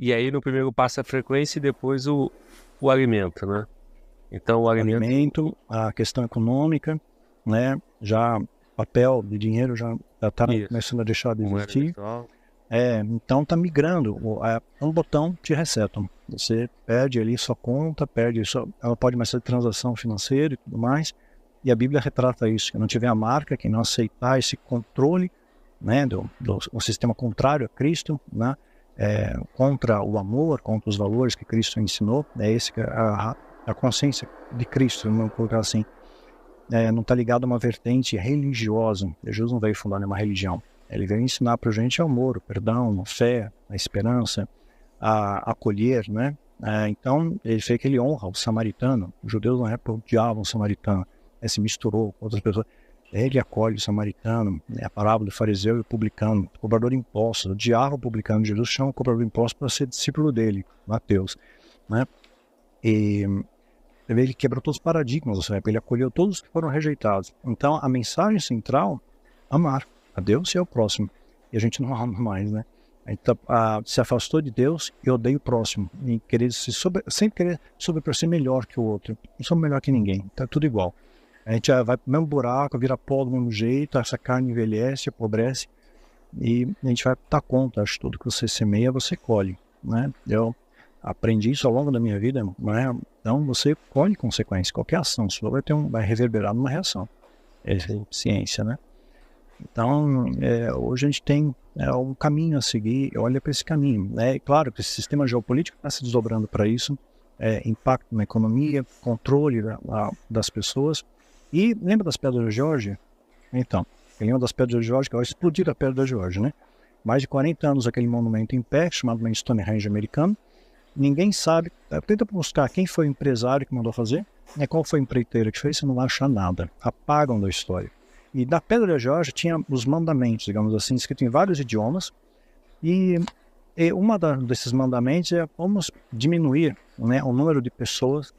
E aí no primeiro passo a frequência e depois o alimento, né? Então o alimento... Alimento, a questão econômica, né? Já papel de dinheiro já está Isso. começando a deixar de Moeda existir. virtual. Então tá migrando. Um botão te reseta. Você perde ali sua conta, ela pode mais ser transação financeira e tudo mais. E a Bíblia retrata isso. Quem não tiver a marca, quem não aceitar esse controle, né, um sistema contrário a Cristo, né, contra o amor, contra os valores que Cristo ensinou, é esse que é a consciência de Cristo, vamos colocar assim. Não está ligado a uma vertente religiosa. Jesus não veio fundar nenhuma religião. Ele veio ensinar para a gente o amor, o perdão, a fé, a esperança, a acolher, né? Então, ele fez que ele honra o samaritano. Os judeus na época odiavam o samaritano. Se misturou com outras pessoas. Ele acolhe o samaritano, né? A parábola do fariseu e o publicano, o cobrador de impostos. Odiava o publicano. Jesus chama o cobrador de impostos para ser discípulo dele, Mateus, né? E ele quebrou todos os paradigmas da sua época, ele acolheu todos os que foram rejeitados. Então, a mensagem central, amar a Deus e ao próximo. E a gente não ama mais, né? A gente se afastou de Deus e odeia o próximo. E sempre querer por ser melhor que o outro. Não somos melhor que ninguém, tá tudo igual. A gente vai pro mesmo buraco, vira pó do mesmo jeito, essa carne envelhece, apodrece. E a gente vai dar conta, acho que tudo que você semeia, você colhe, né? Eu aprendi isso ao longo da minha vida, né? Então você colhe consequências, qualquer ação sua vai reverberar numa reação. É ciência, né? Então, hoje a gente tem um caminho a seguir, olha para esse caminho, né? E claro que esse sistema geopolítico está se desdobrando para isso, impacto na economia, controle das pessoas. E lembra das pedras de Geórgia? Então, lembra das pedras de Geórgia, que vai explodir a pedra da Geórgia, né? Mais de 40 anos aquele monumento em pé, chamado Stonehenge americano. Ninguém sabe, tenta buscar quem foi o empresário que mandou fazer, qual foi a empreiteira que fez, você não vai achar nada, apagam da história. E da Pedra da Geórgia tinha os mandamentos, digamos assim, escritos em vários idiomas, e uma desses mandamentos é vamos diminuir, né, o número de pessoas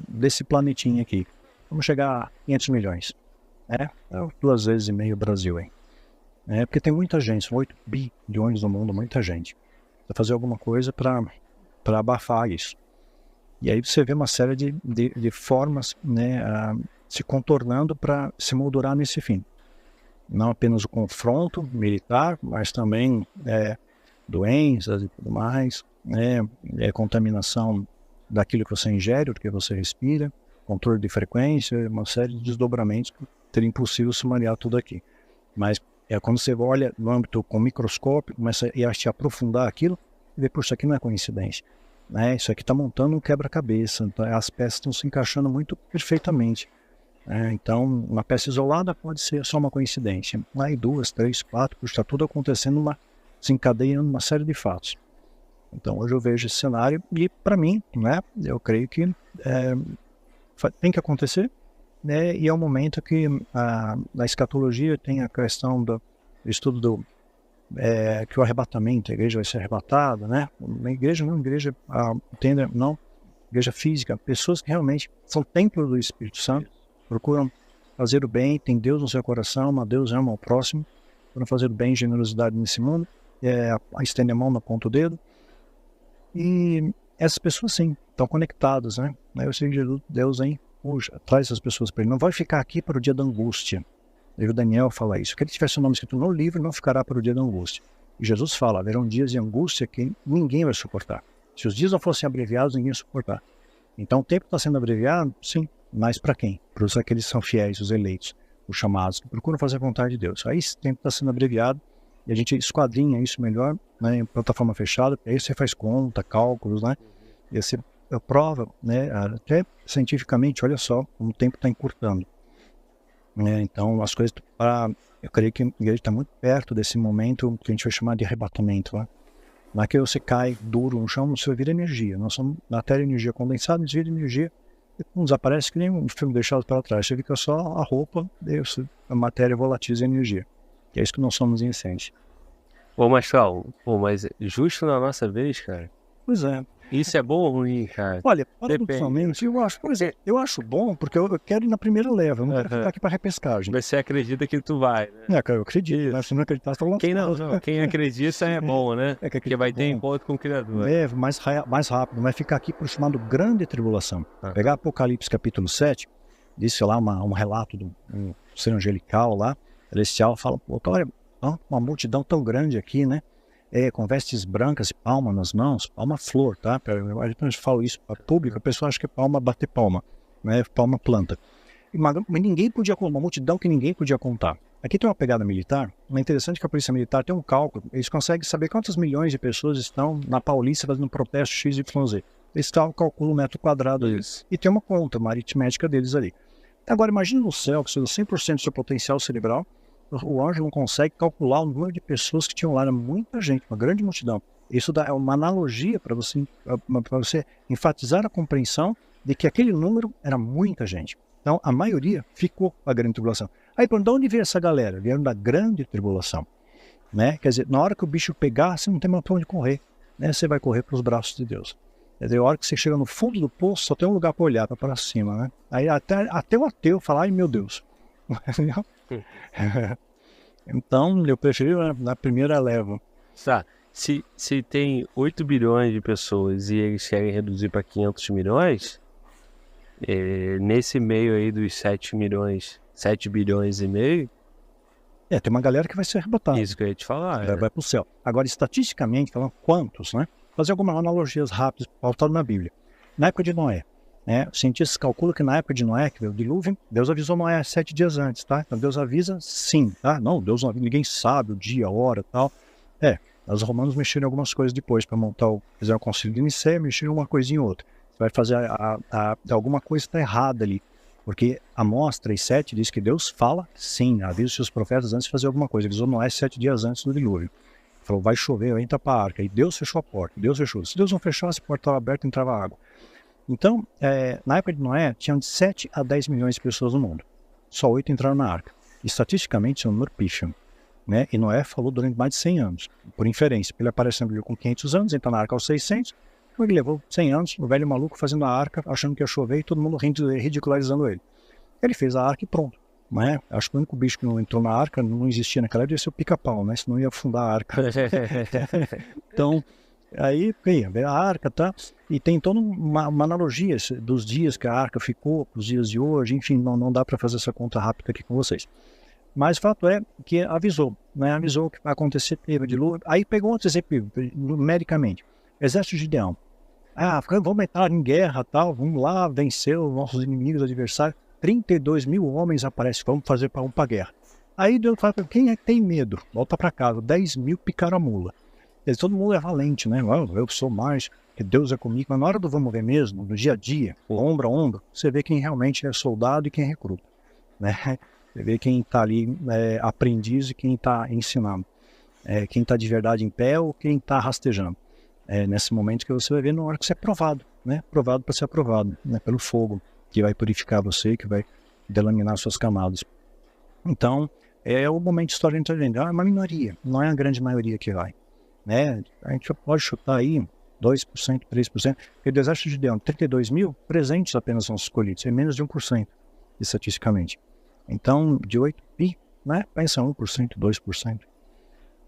desse planetinha aqui. Vamos chegar a 500 milhões. 2,5 vezes o Brasil, hein? Porque tem muita gente, são 8 bilhões no mundo, muita gente. Precisa fazer alguma coisa para abafar isso. E aí você vê uma série de formas, né, se contornando para se moldurar nesse fim. Não apenas o confronto militar, mas também doenças e tudo mais, contaminação daquilo que você ingere, do que você respira, controle de frequência, uma série de desdobramentos que seria impossível sumariar tudo aqui. Mas quando você olha no âmbito com microscópio, começa a te aprofundar aquilo, e vê, puxa, isso aqui não é coincidência. Isso aqui está montando um quebra-cabeça, então as peças estão se encaixando muito perfeitamente. Então, uma peça isolada pode ser só uma coincidência. Aí 2, 3, 4, está tudo acontecendo, desencadeando uma série de fatos. Então, hoje eu vejo esse cenário e, para mim, né, eu creio que tem que acontecer, né, e é um momento que na escatologia tem a questão do estudo que o arrebatamento, a igreja vai ser arrebatada, né? Na igreja não, igreja física, pessoas que realmente são templo do Espírito Santo, procuram fazer o bem, tem Deus no seu coração, ama Deus, ama o próximo, procuram fazer o bem, generosidade nesse mundo, estender a mão na ponta do dedo, e essas pessoas sim, estão conectadas, né? Eu sei que Deus traz essas pessoas para ele, não vai ficar aqui para o dia da angústia. O Daniel fala isso, que ele tivesse o nome escrito no livro, não ficará para o dia da angústia. E Jesus fala, haverão dias de angústia que ninguém vai suportar. Se os dias não fossem abreviados, ninguém ia suportar. Então o tempo está sendo abreviado, sim, mas para quem? Para aqueles que são fiéis, os eleitos, os chamados, que procuram fazer a vontade de Deus. Aí esse tempo está sendo abreviado e a gente esquadrinha isso melhor, né, em plataforma fechada, aí você faz conta, cálculos, né, e você prova, né, até cientificamente, olha só, como o tempo está encurtando. Então as coisas, eu creio que a igreja está muito perto desse momento que a gente vai chamar de arrebatamento, né? Não é que você cai duro no chão, você vira energia. Nós somos matéria e energia condensada, desvia de energia, e desaparece que nem um filme deixado para trás. Você fica só a roupa, a matéria volatiza a energia. E é isso que nós somos em essência. Ô, Mastral, mas justo na nossa vez, cara. Pois é. Isso é bom ou ruim, cara? Olha, paradoxalmente, eu acho, por exemplo, eu acho bom porque eu quero ir na primeira leva, eu não quero ficar aqui para repescagem. Você acredita que tu vai, né? É, cara, eu acredito, né? Se não acreditar, você tá lançado. Quem acredita é bom, né? É que Porque vai ter encontro com o Criador. É, mais rápido, vai ficar aqui para o chamado grande tribulação. Pegar Apocalipse capítulo 7, disse lá um relato do ser angelical lá, celestial, fala, pô, olha, uma multidão tão grande aqui, né? Com vestes brancas e palma nas mãos, palma flor, tá? A gente fala isso para público, a pessoa acha que é palma bater palma, né? Palma planta. Mas ninguém podia contar, uma multidão que ninguém podia contar. Aqui tem uma pegada militar, é interessante que a Polícia Militar tem um cálculo, eles conseguem saber quantos milhões de pessoas estão na Paulista fazendo protesto XYZ. Eles calculam o metro quadrado deles. E tem uma conta, uma aritmética deles ali. Agora, imagine no céu, que seja 100% do seu potencial cerebral, o anjo não consegue calcular o número de pessoas que tinham lá, era muita gente, uma grande multidão. Isso é uma analogia para você enfatizar a compreensão de que aquele número era muita gente. Então, a maioria ficou com a grande tribulação. Aí, de onde veio essa galera? Vieram da grande tribulação. Né? Quer dizer, na hora que o bicho pegar, você não tem mais para onde correr. Né? Você vai correr para os braços de Deus. Quer dizer, a hora que você chega no fundo do poço, só tem um lugar para olhar, para cima. Né? Aí até o ateu fala, ai meu Deus. Então, eu preferi na primeira leva. Tá. Se tem 8 bilhões de pessoas e eles querem reduzir para 500 milhões, nesse meio aí dos 7 bilhões e meio... tem uma galera que vai ser arrebatada. Isso que eu ia te falar. Vai para o céu. Agora, estatisticamente, falando quantos, né? Fazer algumas analogias rápidas, pautado na Bíblia. Na época de Noé, os cientistas calculam que na época de Noé, que veio o dilúvio, Deus avisou Noé 7 dias antes, tá? Então Deus avisa sim, tá? Não, Deus não avisa, ninguém sabe o dia, a hora e tal. Os romanos mexeram em algumas coisas depois para montar fizeram o concílio de Nicéia, mexeram uma coisinha ou outra. Você vai fazer alguma coisa está errada ali, porque Amós 3,7 diz que Deus fala sim, avisa os seus profetas antes de fazer alguma coisa. Avisou Noé 7 dias antes do dilúvio. Falou, vai chover, entra para a arca. E Deus fechou a porta, Deus fechou. Se Deus não fechasse, a porta estava aberta e entrava água. Então, na época de Noé, tinham de 7 a 10 milhões de pessoas no mundo. Só 8 entraram na arca. Estatisticamente, isso é um número pífio. Né? E Noé falou durante mais de 100 anos, por inferência. Ele aparece na Bíblia com 500 anos, entra na arca aos 600. Ele levou 100 anos, o velho maluco fazendo a arca, achando que ia chover e todo mundo ridicularizando ele. Ele fez a arca e pronto. Né? Acho que o único bicho que não entrou na arca, não existia naquela época, ia ser o pica-pau, né? Senão ia afundar a arca. Então, aí veio a arca, tá? E tem toda uma analogia dos dias que a arca ficou, os dias de hoje, enfim, não dá para fazer essa conta rápida aqui com vocês. Mas o fato é que avisou, né? Avisou que vai acontecer, teve dilúvio. Aí pegou outro exemplo, numericamente. Exército de Gideão. Vamos entrar em guerra, tal, vamos lá vencer os nossos inimigos, adversários. 32 mil homens aparecem, vamos fazer para a guerra. Aí Deus fala, quem é que tem medo? Volta para casa, 10 mil picaram a mula. Todo mundo é valente, né? Eu sou mais, que Deus é comigo. Mas na hora do vamos ver mesmo, no dia a dia, ombro a ombro, você vê quem realmente é soldado e quem é recruta. Né? Você vê quem está ali aprendiz e quem está ensinando. Quem está de verdade em pé ou quem está rastejando. Nesse momento que você vai ver na hora que você é provado. Né? Provado para ser aprovado, né? Pelo fogo, que vai purificar você, que vai delaminar suas camadas. Então, é o momento de história inteligente. É uma minoria, não é a grande maioria que vai. Né? A gente pode chutar aí 2%, 3%, porque do exército de Gideão, 32 mil, presentes apenas são escolhidos, é menos de 1%, estatisticamente. Então, de 8 pi, né? Pensa 1%, 2%.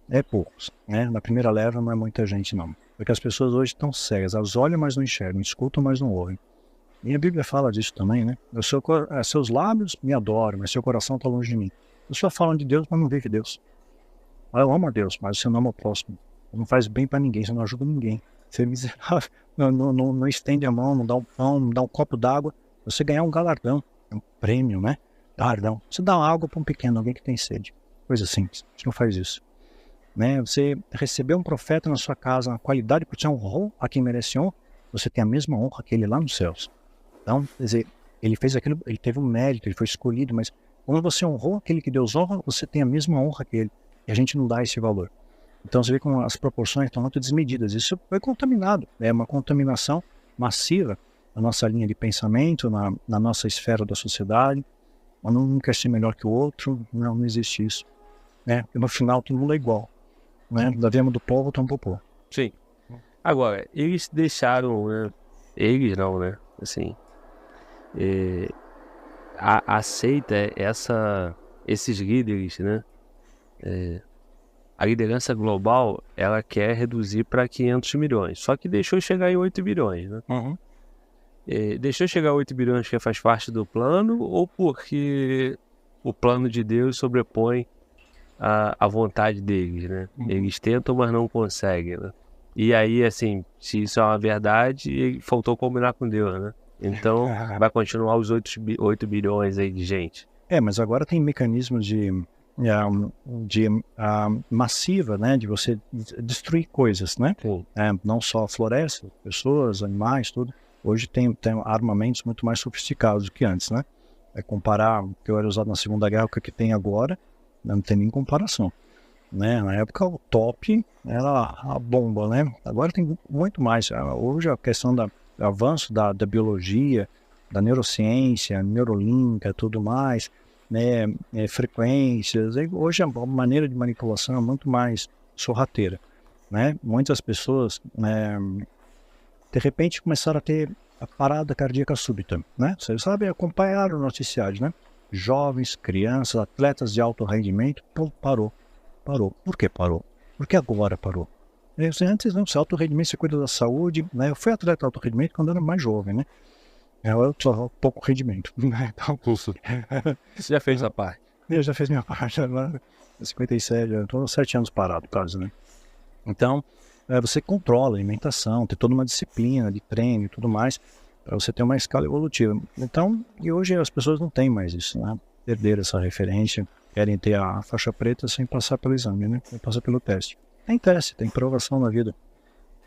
É poucos. Né? Na primeira leva não é muita gente, não. Porque as pessoas hoje estão cegas, elas olham, mas não enxergam, escutam, mas não ouvem. E a Bíblia fala disso também, né? Seus lábios me adoram, mas seu coração está longe de mim. As pessoas falam de Deus, mas não vive Deus. Eu amo a Deus, mas você não ama o próximo. Não faz bem para ninguém, você não ajuda ninguém. Você é miserável, não estende a mão, não dá um pão, não dá um copo d'água. Você ganhar um galardão, um prêmio, né? Galardão. Você dá água para um pequeno, alguém que tem sede. Coisa simples. Você não faz isso. Né? Você recebeu um profeta na sua casa, na qualidade, porque você honrou a quem merece honra, você tem a mesma honra que ele lá nos céus. Então, quer dizer, ele fez aquilo, ele teve um mérito, ele foi escolhido, mas quando você honrou aquele que Deus honra, você tem a mesma honra que ele. E a gente não dá esse valor. Então você vê como as proporções estão muito desmedidas. Isso foi contaminado, é uma contaminação massiva na nossa linha de pensamento, na nossa esfera da sociedade. Um quer ser melhor que o outro, não existe isso. Né? E no final todo mundo é igual. Né? Da vema do povo, tão popô. Sim. Agora, eles deixaram, né? Eles não, né? Assim, aceita esses líderes, né? A liderança global, ela quer reduzir para 500 milhões, só que deixou chegar em 8 bilhões, né? Uhum. Deixou chegar a 8 bilhões que faz parte do plano, ou porque o plano de Deus sobrepõe a vontade deles, né? Eles tentam, mas não conseguem, né? E aí, assim, se isso é uma verdade, faltou combinar com Deus, né? Então, vai continuar os 8 bilhões aí de gente. Mas agora tem mecanismos de massiva, né? De você destruir coisas, né? Não só florestas, pessoas, animais, tudo. Hoje tem armamentos muito mais sofisticados do que antes, né? Comparar o que era usado na Segunda Guerra com o que tem agora, não tem nem comparação. Né? Na época o top era a bomba, né? Agora tem muito mais. Hoje a questão do avanço da biologia, da neurociência, neurolínquica, tudo mais, né? Frequências. Hoje a maneira de manipulação é muito mais sorrateira, né? Muitas pessoas, de repente, começaram a ter a parada cardíaca súbita, né? Vocês sabem, acompanharam noticiários, né? Jovens, crianças, atletas de alto rendimento, parou. Por que parou? Por que agora parou? Antes não, se alto rendimento, você cuida da saúde, né? Eu fui atleta de alto rendimento quando era mais jovem, né? Eu só pouco rendimento, né? Então, Você já fez a parte? Eu já fiz minha parte, agora 57, eu estou 7 anos parado, quase, né? Então, você controla a alimentação, tem toda uma disciplina de treino e tudo mais, para você ter uma escala evolutiva. Então, e hoje as pessoas não têm mais isso, né? Perderam essa referência, querem ter a faixa preta sem passar pelo exame, né? Sem passar pelo teste. Tem teste, tem provação na vida,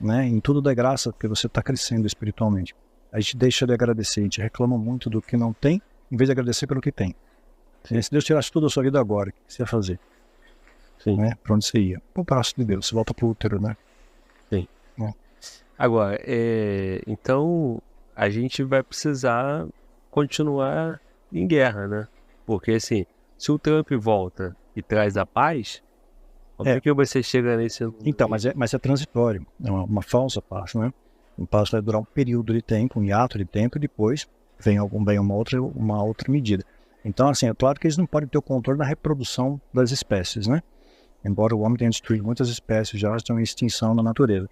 né? Em tudo dá graça, porque você está crescendo espiritualmente. A gente deixa de agradecer, a gente reclama muito do que não tem, em vez de agradecer pelo que tem. Se Deus tirasse tudo da sua vida agora, o que você ia fazer? Sim. Né? Para onde você ia? Para o braço de Deus, você volta para o útero, né? Sim. Agora, então a gente vai precisar continuar em guerra, né? Porque assim, se o Trump volta e traz a paz, como é que você chega nesse... Então, mas é transitório, é uma falsa paz, né? O paz vai durar um período de tempo, um hiato de tempo, e depois vem uma outra medida. Então, assim, é claro que eles não podem ter o controle da reprodução das espécies, né? Embora o homem tenha destruído muitas espécies, já estão em extinção na natureza.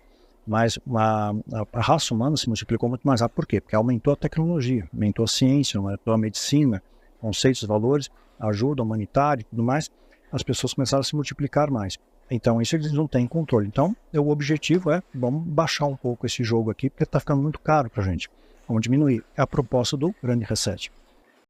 Mas a raça humana se multiplicou muito mais rápido. Por quê? Porque aumentou a tecnologia, aumentou a ciência, aumentou a medicina, conceitos, valores, ajuda humanitária e tudo mais. As pessoas começaram a se multiplicar mais. Então, isso eles não têm controle. Então, o objetivo é, vamos baixar um pouco esse jogo aqui, porque está ficando muito caro para a gente. Vamos diminuir. É a proposta do grande reset.